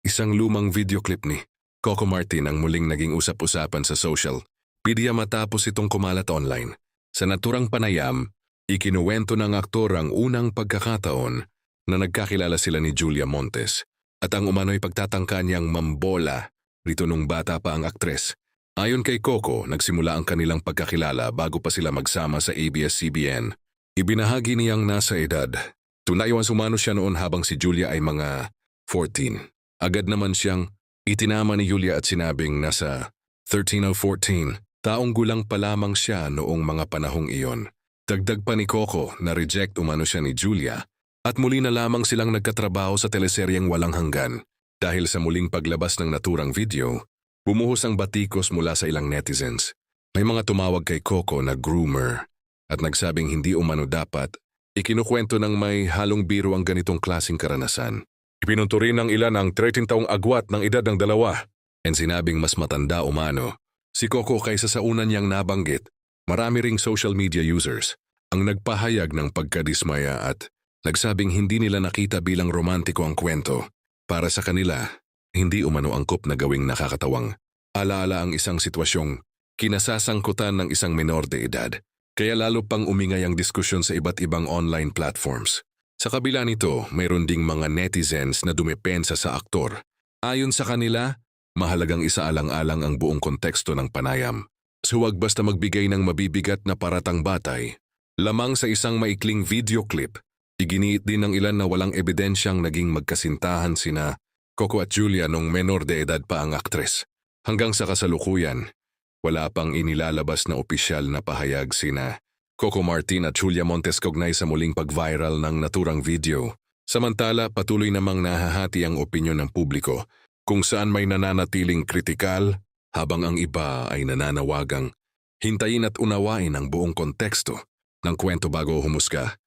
Isang lumang video clip ni Coco Martin ang muling naging usap-usapan sa social media matapos itong kumalat online. Sa naturang panayam, ikinuwento ng aktor ang unang pagkakataon na nagkakilala sila ni Julia Montes at ang umano'y pagtatangka niyang mambola rito nung bata pa ang aktres. Ayon kay Coco, nagsimula ang kanilang pagkakilala bago pa sila magsama sa ABS-CBN. Ibinahagi niyang nasa edad. Tunaywan sumano siya noon habang si Julia ay mga 14. Agad naman siyang itinama ni Julia at sinabing nasa 13 o 14. Taong gulang pa lamang siya noong mga panahong iyon. Dagdag pa ni Coco na reject umano siya ni Julia at muli na lamang silang nagkatrabaho sa teleseryeng Walang Hanggan. Dahil sa muling paglabas ng naturang video, bumuhos ang batikos mula sa ilang netizens. May mga tumawag kay Coco na groomer at nagsabing hindi umano dapat ikinukwento ng may halong biro ang ganitong klaseng karanasan. Ipinunto rin ng ilan ang 13 taong agwat ng edad ng dalawa and sinabing mas matanda umano si Coco kaysa sa una niyang nabanggit. Marami ring social media users ang nagpahayag ng pagkadismaya at nagsabing hindi nila nakita bilang romantiko ang kwento. Para sa kanila, hindi umano angkop na gawing nakakatawang. Alaala ang isang sitwasyong kinasasangkutan ng isang menor de edad. Kaya lalo pang umingay ang diskusyon sa iba't ibang online platforms. Sa kabila nito, mayroon ding mga netizens na dumepensa sa aktor. Ayon sa kanila, mahalagang isaalang-alang ang buong konteksto ng panayam. So huwag basta magbigay ng mabibigat na paratang batay. Lamang sa isang maikling video clip, iginiit din ng ilan na walang ebidensyang naging magkasintahan sina Coco at Julia nung menor de edad pa ang aktres. Hanggang sa kasalukuyan, wala pang inilalabas na opisyal na pahayag sina Coco Martin at Julia Montes kaugnay sa muling pag-viral ng naturang video. Samantala, patuloy namang nahahati ang opinyon ng publiko kung saan may nananatiling kritikal habang ang iba ay nananawagang hintayin at unawain ang buong konteksto ng kwento bago humusga.